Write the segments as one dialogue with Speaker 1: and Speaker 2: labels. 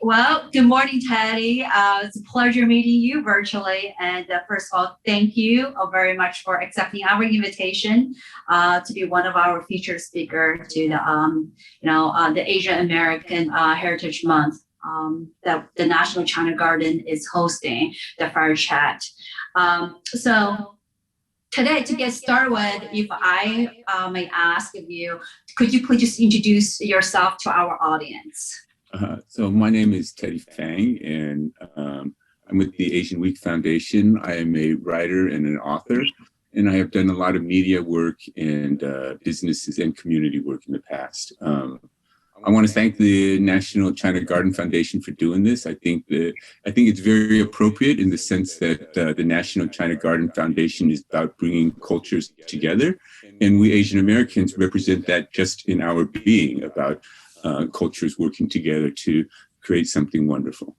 Speaker 1: Well, good morning, Teddy. It's a pleasure meeting you virtually. And first of all, thank you very much for accepting our invitation to be one of our featured speaker to the Asian American Heritage Month that the National China Garden is hosting the Fire Chat. So today, to get started with, if I may ask of you, could you please just introduce yourself to our audience?
Speaker 2: So my name is Teddy Fang, and I'm with the Asian Week Foundation. I am a writer and an author, and I have done a lot of media work and businesses and community work in the past. I want to thank the National China Garden Foundation for doing this. I think it's very appropriate in the sense that the National China Garden Foundation is about bringing cultures together, and we Asian Americans represent that just in our being, about cultures working together to create something wonderful.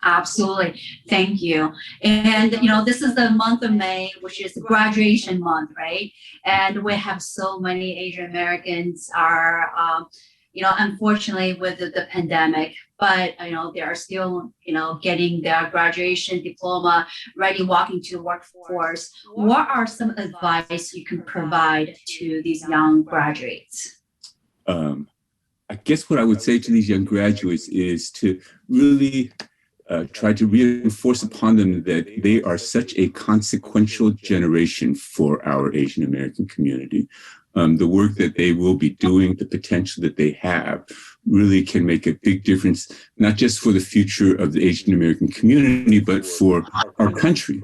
Speaker 1: Absolutely. Thank you. And, this is the month of May, which is graduation month, right? And we have so many Asian Americans are, unfortunately with the pandemic, but, they are still, getting their graduation diploma, ready, walking to the workforce. What are some advice you can provide to these young graduates?
Speaker 2: I guess what I would say to these young graduates is to really try to reinforce upon them that they are such a consequential generation for our Asian American community. The work that they will be doing, the potential that they have, really can make a big difference, not just for the future of the Asian American community, but for our country,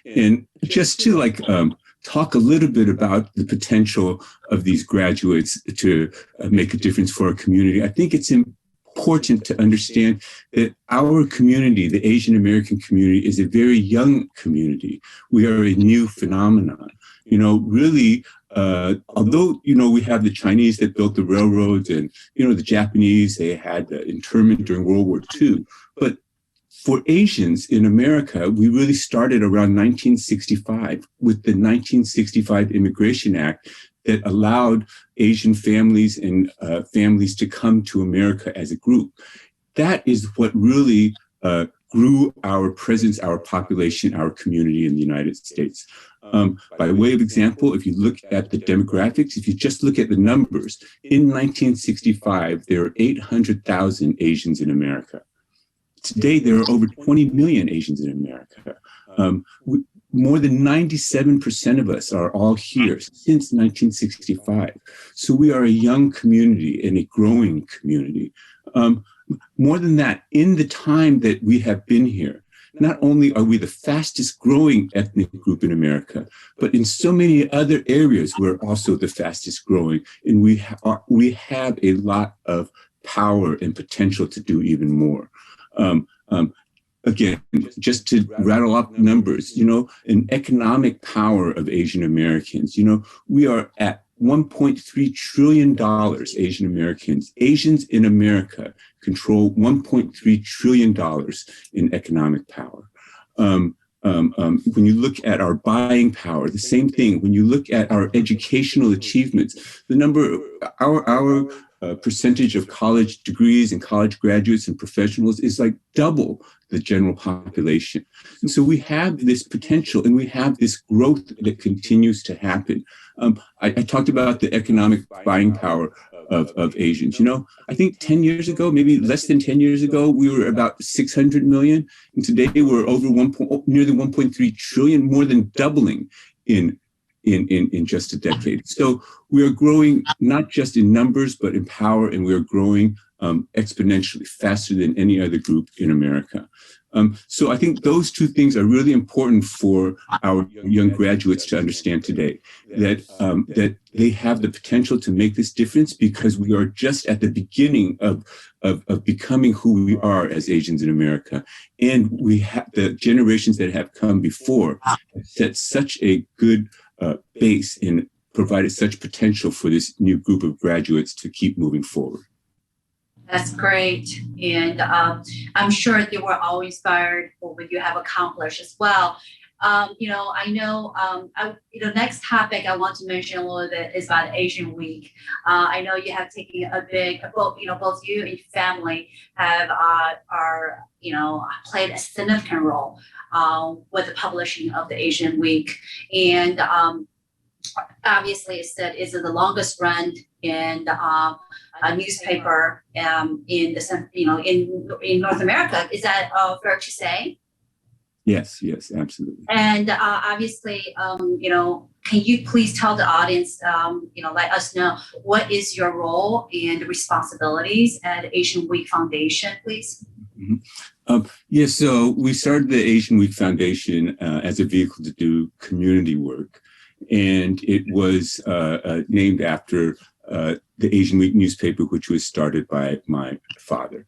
Speaker 2: And just to talk a little bit about the potential of these graduates to make a difference for our community. I think it's important to understand that our community, the Asian American community, is a very young community. We are a new phenomenon. Really, although, we have the Chinese that built the railroads and, the Japanese, they had the internment during World War II. But for Asians in America, we really started around 1965 with the 1965 Immigration Act that allowed Asian families and families to come to America as a group. That is what really grew our presence, our population, our community in the United States. By way of example, if you look at the demographics, if you just look at the numbers, in 1965, there are 800,000 Asians in America. Today, there are over 20 million Asians in America. More than 97% of us are all here since 1965. So we are a young community and a growing community. More than that, in the time that we have been here, not only are we the fastest growing ethnic group in America, but in so many other areas, we're also the fastest growing. And we have a lot of power and potential to do even more. Again, just to rattle up numbers, an economic power of Asian Americans, we are at $1.3 trillion, Asian Americans. Asians in America control $1.3 trillion in economic power. When you look at our buying power, the same thing. When you look at our educational achievements, the number, our percentage of college degrees and college graduates and professionals is like double the general population. And so we have this potential and we have this growth that continues to happen. I talked about the economic buying power of Asians. I think 10 years ago, maybe less than 10 years ago, we were about 600 million. And today we're over nearly 1.3 trillion, more than doubling in just a decade. So we are growing not just in numbers, but in power, and we are growing exponentially faster than any other group in America. So I think those two things are really important for our young graduates to understand today, that they have the potential to make this difference because we are just at the beginning of becoming who we are as Asians in America. And we have the generations that have come before have set such a good base and provided such potential for this new group of graduates to keep moving forward.
Speaker 1: That's great. And I'm sure they were all inspired for what you have accomplished as well. I know, next topic I want to mention a little bit is about Asian Week. I know you have taken a big, both you and your family have, played a significant role with the publishing of the Asian Week. And obviously it's the longest run in a newspaper in North America. Is that fair to say?
Speaker 2: Yes, absolutely.
Speaker 1: And obviously, can you please tell the audience, let us know what is your role and responsibilities at Asian Week Foundation, please?
Speaker 2: Mm-hmm. So we started the Asian Week Foundation as a vehicle to do community work. And it was named after the Asian Week newspaper, which was started by my father.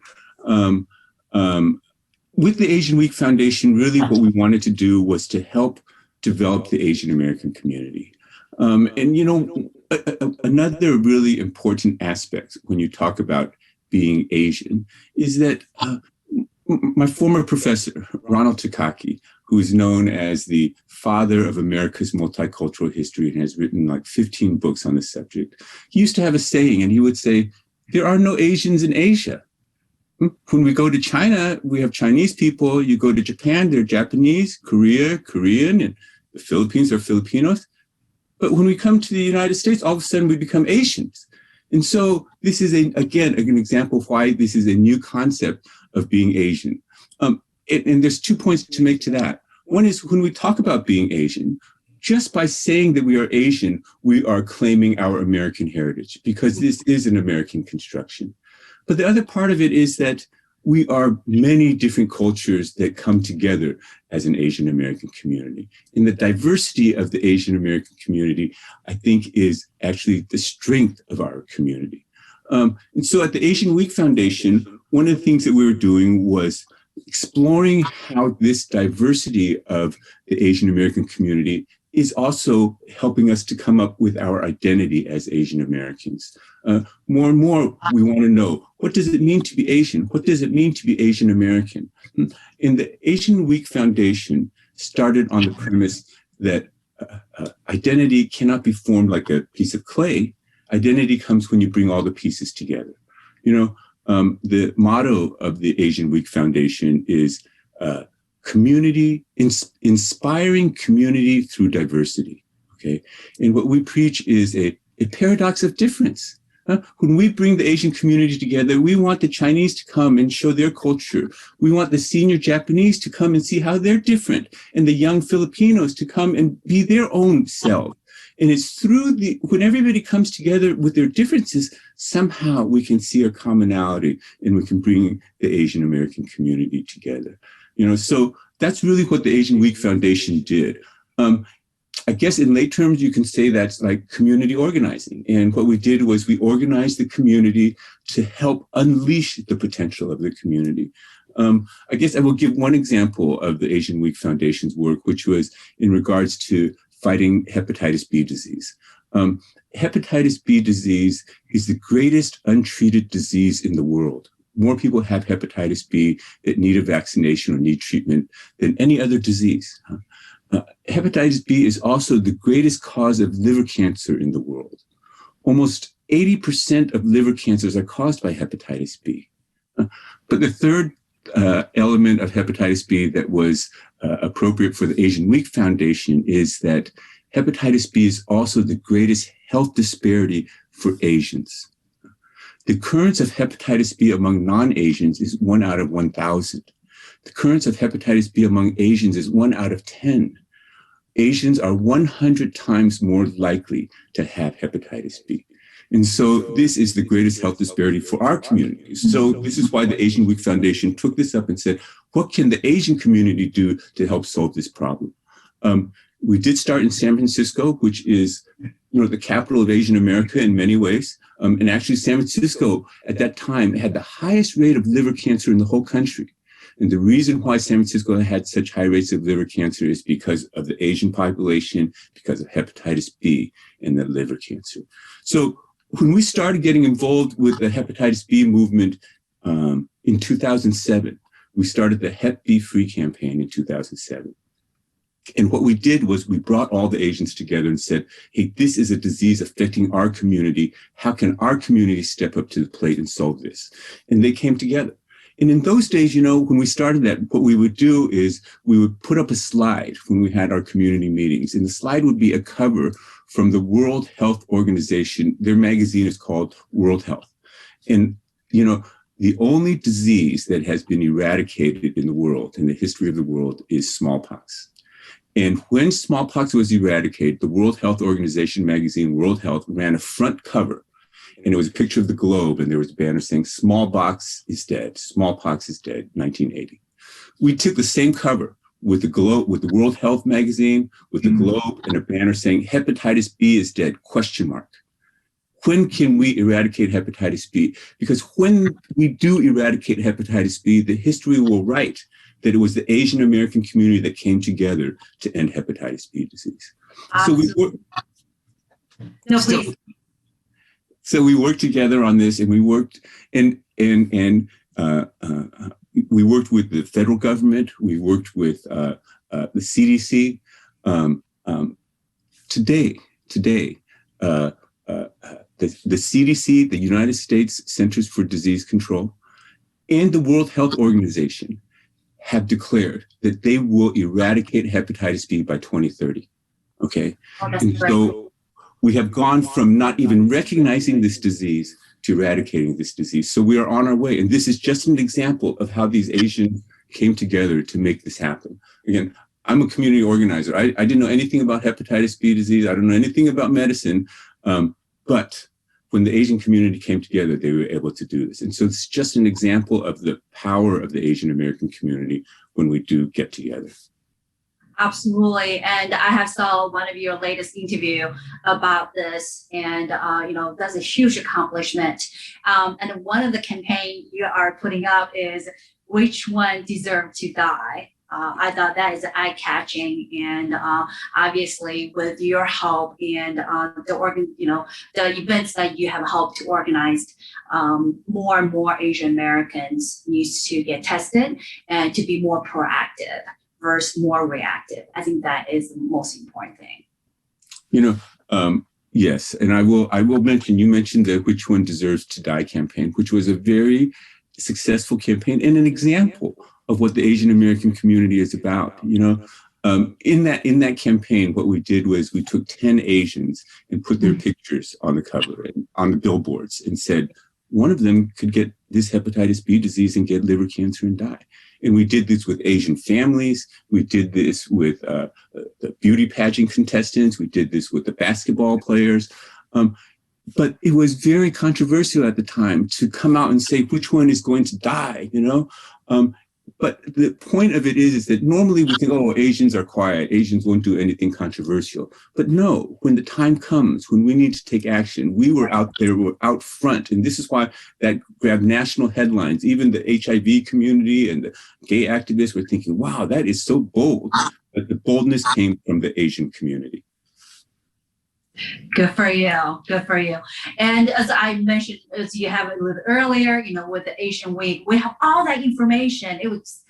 Speaker 2: With the Asian Week Foundation, really what we wanted to do was to help develop the Asian American community. Another really important aspect when you talk about being Asian is that my former professor, Ronald Takaki, who is known as the father of America's multicultural history and has written like 15 books on the subject, he used to have a saying, and he would say, "There are no Asians in Asia." When we go to China, we have Chinese people. You go to Japan, they're Japanese, Korean, and the Philippines are Filipinos. But when we come to the United States, all of a sudden we become Asians. And so this is, again, an example of why this is a new concept of being Asian. And there's 2 points to make to that. One is when we talk about being Asian, just by saying that we are Asian, we are claiming our American heritage because this is an American construction. But the other part of it is that we are many different cultures that come together as an Asian American community. And the diversity of the Asian American community, I think, is actually the strength of our community. And so at the Asian Week Foundation, one of the things that we were doing was exploring how this diversity of the Asian American community is also helping us to come up with our identity as Asian Americans. More and more, we want to know, what does it mean to be Asian? What does it mean to be Asian American? And the Asian Week Foundation started on the premise that identity cannot be formed like a piece of clay. Identity comes when you bring all the pieces together. The motto of the Asian Week Foundation is community, inspiring community through diversity. Okay. And what we preach is a paradox of difference. When we bring the Asian community together, we want the Chinese to come and show their culture. We want the senior Japanese to come and see how they're different, and the young Filipinos to come and be their own self. And it's through when everybody comes together with their differences, somehow we can see a commonality and we can bring the Asian American community together. So that's really what the Asian Week Foundation did. I guess in lay terms, you can say that's like community organizing. And what we did was we organized the community to help unleash the potential of the community. I guess I will give one example of the Asian Week Foundation's work, which was in regards to fighting hepatitis B disease. Hepatitis B disease is the greatest untreated disease in the world. More people have hepatitis B that need a vaccination or need treatment than any other disease. Hepatitis B is also the greatest cause of liver cancer in the world. Almost 80% of liver cancers are caused by hepatitis B. But the third element of hepatitis B that was appropriate for the Asian Week Foundation is that hepatitis B is also the greatest health disparity for Asians. The occurrence of hepatitis B among non-Asians is 1 out of 1,000. The occurrence of hepatitis B among Asians is 1 out of 10. Asians are 100 times more likely to have hepatitis B. And so this is the greatest health disparity for our community. So this is why the Asian Week Foundation took this up and said, what can the Asian community do to help solve this problem? We did start in San Francisco, which is the capital of Asian America in many ways. And actually San Francisco at that time had the highest rate of liver cancer in the whole country. And the reason why San Francisco had such high rates of liver cancer is because of the Asian population, because of hepatitis B and the liver cancer. So when we started getting involved with the hepatitis B movement in 2007, we started the Hep B Free campaign in 2007. And what we did was we brought all the Asians together and said, hey, this is a disease affecting our community. How can our community step up to the plate and solve this? And they came together. And in those days, when we started that, what we would do is we would put up a slide when we had our community meetings. And the slide would be a cover from the World Health Organization. Their magazine is called World Health. And, the only disease that has been eradicated in the world, in the history of the world, is smallpox. And when smallpox was eradicated, the World Health Organization magazine, World Health, ran a front cover. And it was a picture of the globe, and there was a banner saying, smallpox is dead, 1980. We took the same cover with the globe, with the World Health magazine, with the globe, and a banner saying, hepatitis B is dead, ? When can we eradicate hepatitis B? Because when we do eradicate hepatitis B, the history will write that it was the Asian American community that came together to end hepatitis B disease. So we worked together on this, and we worked we worked with the federal government. We worked with the CDC. Today, the CDC, the United States Centers for Disease Control, and the World Health Organization have declared that they will eradicate hepatitis B by 2030. Okay, and so we have gone from not even recognizing this disease to eradicating this disease. So we are on our way. And this is just an example of how these Asians came together to make this happen. Again, I'm a community organizer. I didn't know anything about hepatitis B disease. I don't know anything about medicine. But when the Asian community came together, they were able to do this. And so it's just an example of the power of the Asian American community when we do get together.
Speaker 1: Absolutely. And I have saw one of your latest interview about this, and, that's a huge accomplishment. And one of the campaign you are putting up is which one deserves to die? I thought that is eye-catching, and obviously with your help and the events that you have helped to organize, more and more Asian Americans needs to get tested and to be more proactive versus more reactive. I think that is the most important thing.
Speaker 2: Yes, and I will mention, you mentioned the Which One Deserves to Die campaign, which was a very successful campaign and an example of what the Asian American community is about. In that campaign, what we did was we took 10 Asians and put their pictures on the cover and on the billboards and said, one of them could get this hepatitis B disease and get liver cancer and die. And we did this with Asian families. We did this with the beauty pageant contestants. We did this with the basketball players. But it was very controversial at the time to come out and say which one is going to die, But the point of it is that normally we think, Asians are quiet. Asians won't do anything controversial. But no, when the time comes, when we need to take action, we were out there, we're out front. And this is why that grabbed national headlines. Even the HIV community and the gay activists were thinking, wow, that is so bold. But the boldness came from the Asian community.
Speaker 1: Good for you. Good for you. And as I mentioned, as you have it a little earlier, with the Asian Week, we have all that information. It was,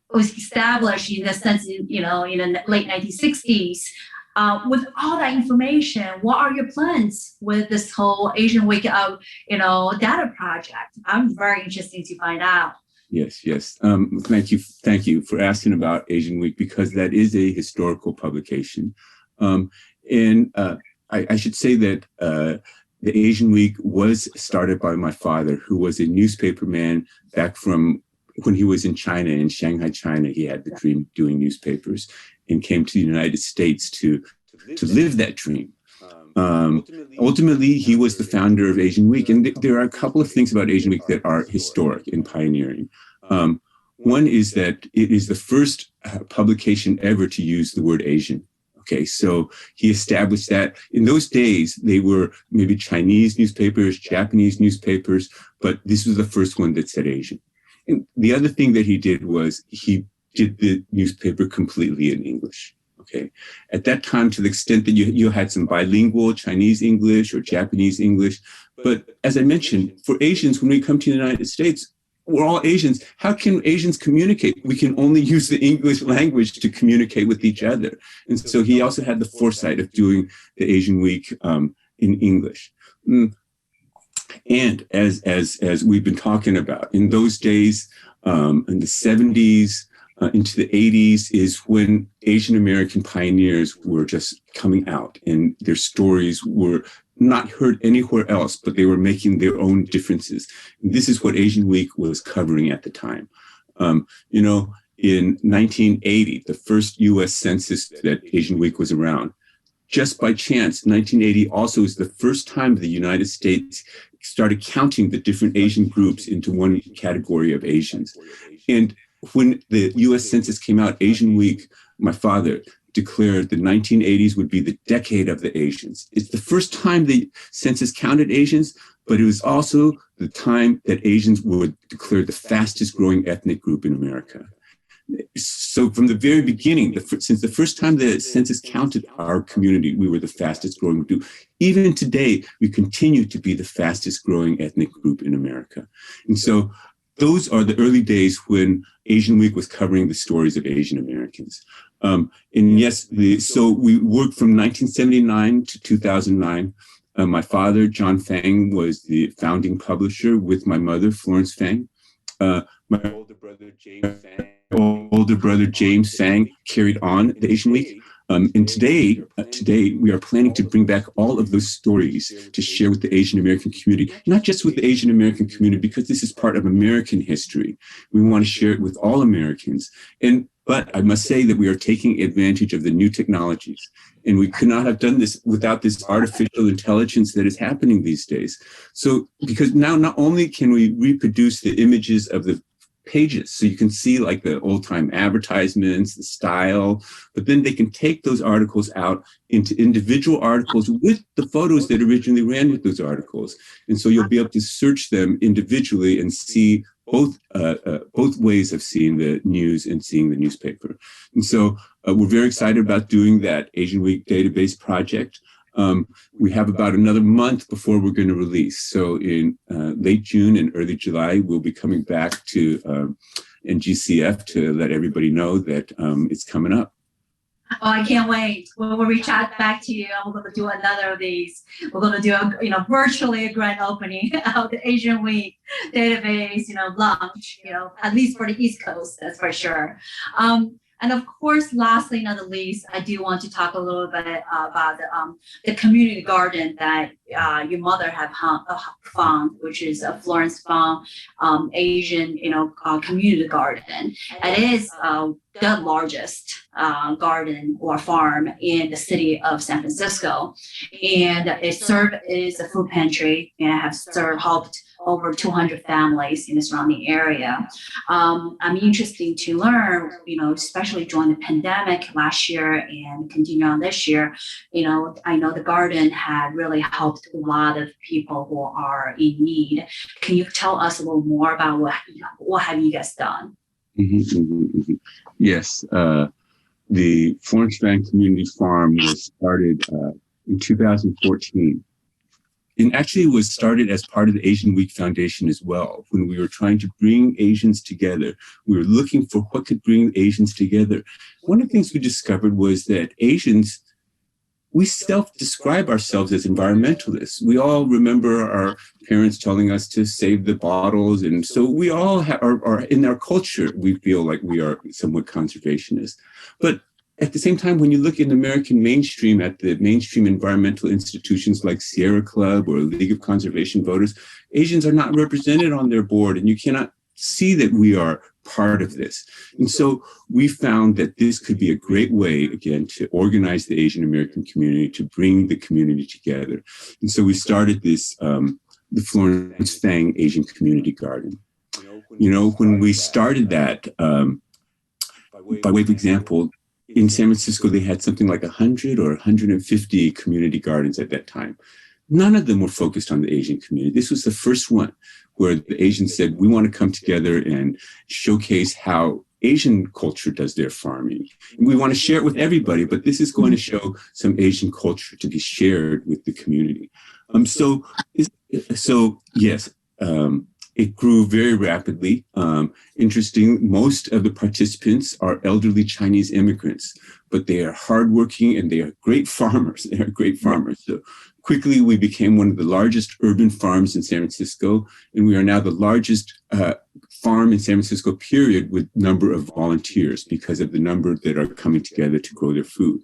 Speaker 1: was established in the sense, in the late 1960s. With all that information, what are your plans with this whole Asian Week of, data project? I'm very interested to find out.
Speaker 2: Yes. Thank you for asking about Asian Week, because that is a historical publication. I should say that the Asian Week was started by my father, who was a newspaper man back from when he was in China, in Shanghai, China. He had the dream of doing newspapers and came to the United States to live that dream. Ultimately, he was the founder of Asian Week. And there are a couple of things about Asian Week that are historic and pioneering. One is that it is the first publication ever to use the word Asian. Okay, so he established that. In those days, they were maybe Chinese newspapers, Japanese newspapers, but this was the first one that said Asian. And the other thing that he did was he did the newspaper completely in English. Okay, at that time, to the extent that you had some bilingual Chinese English or Japanese English. But as I mentioned, for Asians, when we come to the United States, we're all Asians. How can Asians communicate? We can only use the English language to communicate with each other. And so he also had the foresight of doing the Asian Week in English. And as we've been talking about, in those days, in the 70s, into the 80s is when Asian American pioneers were just coming out, and their stories were not heard anywhere else, but they were making their own differences. And this is what Asian Week was covering at the time. In 1980, the first US census that Asian Week was around, just by chance, 1980 also is the first time the United States started counting the different Asian groups into one category of Asians. And when the US Census came out, Asian Week, my father declared the 1980s would be the decade of the Asians. It's the first time the census counted Asians, but it was also the time that Asians were declared the fastest growing ethnic group in America. So from the very beginning, since the first time the census counted our community, we were the fastest growing group. Even today, we continue to be the fastest growing ethnic group in America. And so those are the early days when Asian Week was covering the stories of Asian Americans. And yes, so we worked from 1979 to 2009. My father, John Fang, was the founding publisher with my mother, Florence Fang. My older brother, James Fang, carried on the Asian Week. And today we are planning to bring back all of those stories to share with the Asian American community, not just with the Asian American community, because this is part of American history. We want to share it with all Americans. But I must say that we are taking advantage of the new technologies, and we could not have done this without this artificial intelligence that is happening these days. So, because now not only can we reproduce the images of the pages, so you can see like the old time advertisements, the style, but then they can take those articles out into individual articles with the photos that originally ran with those articles. And so you'll be able to search them individually and see both ways of seeing the news and seeing the newspaper. And so we're very excited about doing that Asian Week database project. We have about another month before we're going to release. So in late June and early July, we'll be coming back to NGCF to let everybody know that it's coming up.
Speaker 1: Oh, I can't wait. We'll reach out back to you. We're going to do another of these. We're going to do virtually a grand opening of the Asian Week database, launch, at least for the East Coast, that's for sure. And of course, lastly, not the least, I do want to talk a little bit about the community garden that your mother have found, which is a Florence Fang Asian, community garden. It is the largest garden or farm in the city of San Francisco, and it served as a food pantry and have helped over 200 families in the surrounding area. I'm interested to learn, especially during the pandemic last year and continue on this year, I know the garden had really helped a lot of people who are in need. Can you tell us a little more about what have you guys done?
Speaker 2: Yes, the Florence Fang Community Farm was started in 2014. And actually it was started as part of the Asian Week Foundation as well. When we were trying to bring Asians together, we were looking for what could bring Asians together. One of the things we discovered was that Asians, we self-describe ourselves as environmentalists. We all remember our parents telling us to save the bottles. And so we all are in our culture, we feel like we are somewhat conservationists. But at the same time, when you look in the American mainstream, at the mainstream environmental institutions like Sierra Club or League of Conservation Voters, Asians are not represented on their board, and you cannot see that we are part of this. And so we found that this could be a great way, again, to organize the Asian American community, to bring the community together. And so we started this, the Florence Fang Asian Community Garden. When we started that, by way of example, in San Francisco, they had something like 100 or 150 community gardens at that time. None of them were focused on the Asian community. This was the first one where the Asians said, we want to come together and showcase how Asian culture does their farming. And we want to share it with everybody, but this is going to show some Asian culture to be shared with the community. Yes, It grew very rapidly. Interesting, most of the participants are elderly Chinese immigrants, but they are hardworking and they are great farmers. They are great farmers. So quickly, we became one of the largest urban farms in San Francisco, and we are now the largest farm in San Francisco, period, with number of volunteers because of the number that are coming together to grow their food.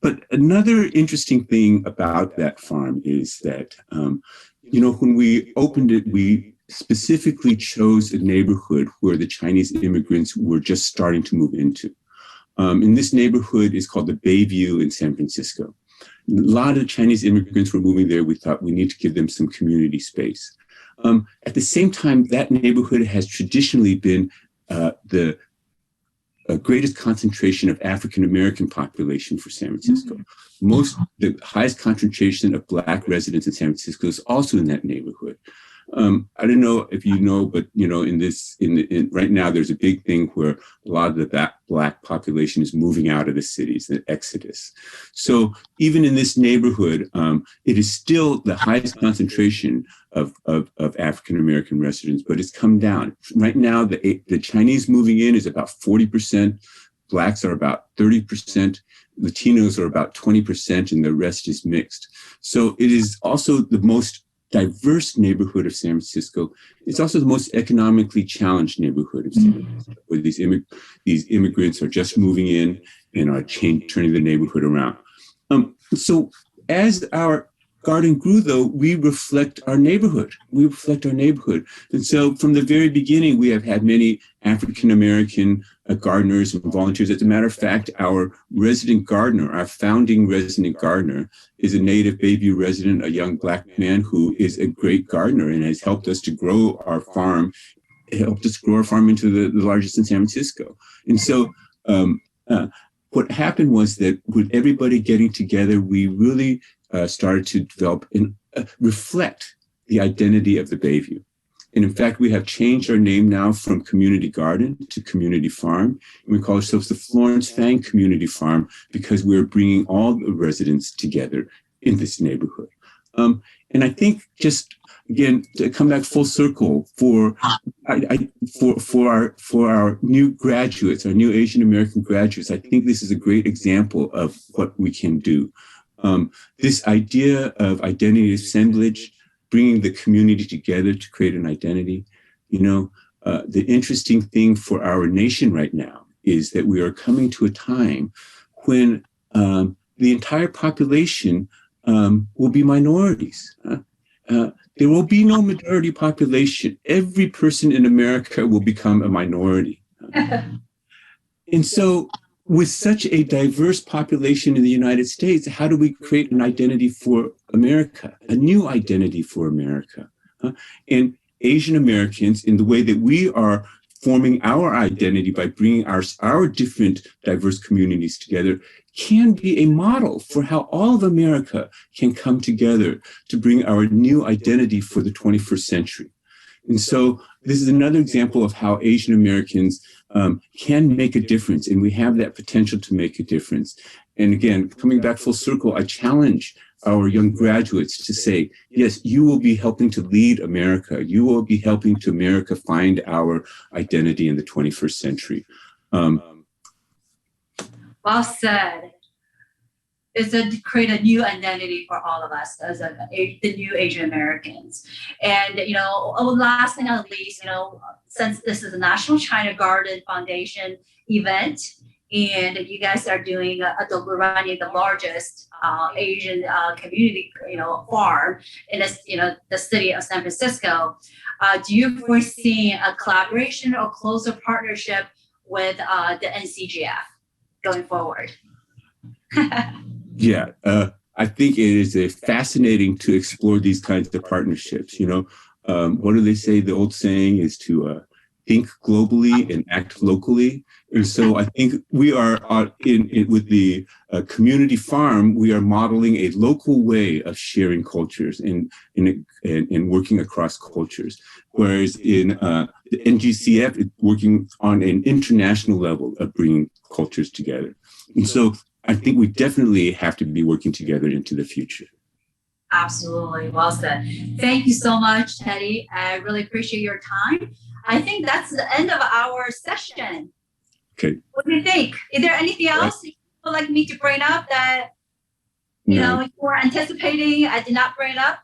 Speaker 2: But another interesting thing about that farm is that, when we opened it, we specifically chose a neighborhood where the Chinese immigrants were just starting to move into. And this neighborhood is called the Bayview in San Francisco. A lot of Chinese immigrants were moving there. We thought we need to give them some community space. At the same time, that neighborhood has traditionally been the greatest concentration of African-American population for San Francisco. The highest concentration of Black residents in San Francisco is also in that neighborhood. I don't know if you know, but right now there's a big thing where a lot of the Black population is moving out of the cities, the exodus. So even in this neighborhood, it is still the highest concentration of African-American residents, but it's come down. Right now, the Chinese moving in is about 40%, Blacks are about 30%, Latinos are about 20%, and the rest is mixed. So it is also the most diverse neighborhood of San Francisco. It's also the most economically challenged neighborhood of San Francisco, where these immigrants are just moving in and are turning the neighborhood around. So as our garden grew, though, we reflect our neighborhood. And so from the very beginning, we have had many African-American gardeners and volunteers. As a matter of fact, our resident gardener, our founding resident gardener, is a native Bayview resident, a young Black man who is a great gardener and has helped us to grow our farm, into the largest in San Francisco. And so what happened was that with everybody getting together, we really started to develop and reflect the identity of the Bayview. And in fact, we have changed our name now from Community Garden to Community Farm. And we call ourselves the Florence Fang Community Farm because we're bringing all the residents together in this neighborhood. And I think just, again, to come back full circle for our new graduates, our new Asian American graduates, I think this is a great example of what we can do. This idea of identity assemblage, bringing the community together to create an identity. The interesting thing for our nation right now is that we are coming to a time when the entire population will be minorities. There will be no majority population. Every person in America will become a minority. And so with such a diverse population in the United States, how do we create an identity for America, a new identity for America? And Asian Americans, in the way that we are forming our identity by bringing our different diverse communities together, can be a model for how all of America can come together to bring our new identity for the 21st century. And so this is another example of how Asian Americans can make a difference, and we have that potential to make a difference. And again, coming back full circle, I challenge our young graduates to say, yes, you will be helping to lead America. You will be helping to America find our identity in the 21st century.
Speaker 1: Well said. Is to create a new identity for all of us as the new Asian Americans. And, last thing not least, since this is a National China Garden Foundation event, and you guys are running the largest Asian community, farm in the city of San Francisco, do you foresee a collaboration or closer partnership with the NCGF going forward?
Speaker 2: Yeah, I think it is fascinating to explore these kinds of partnerships. What do they say? The old saying is to think globally and act locally. And so I think we are with the community farm, we are modeling a local way of sharing cultures and working across cultures. Whereas in the NGCF, it's working on an international level of bringing cultures together. And so I think we definitely have to be working together into the future.
Speaker 1: Absolutely. Well said. Thank you so much, Teddy. I really appreciate your time. I think that's the end of our session.
Speaker 2: Okay.
Speaker 1: What do you think? Is there anything else you would like me to bring up that you were anticipating I did not bring up?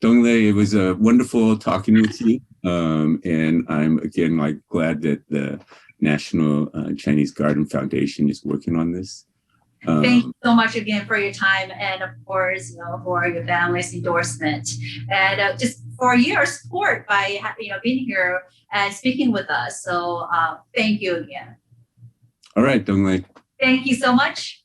Speaker 2: Donglei, it was wonderful talking with you. And I'm again glad that the National Chinese Garden Foundation is working on this.
Speaker 1: Thank you so much again for your time, and of course, for your family's endorsement, and just for your support by being here and speaking with us. So thank you again.
Speaker 2: All right, Donglei.
Speaker 1: Thank you so much.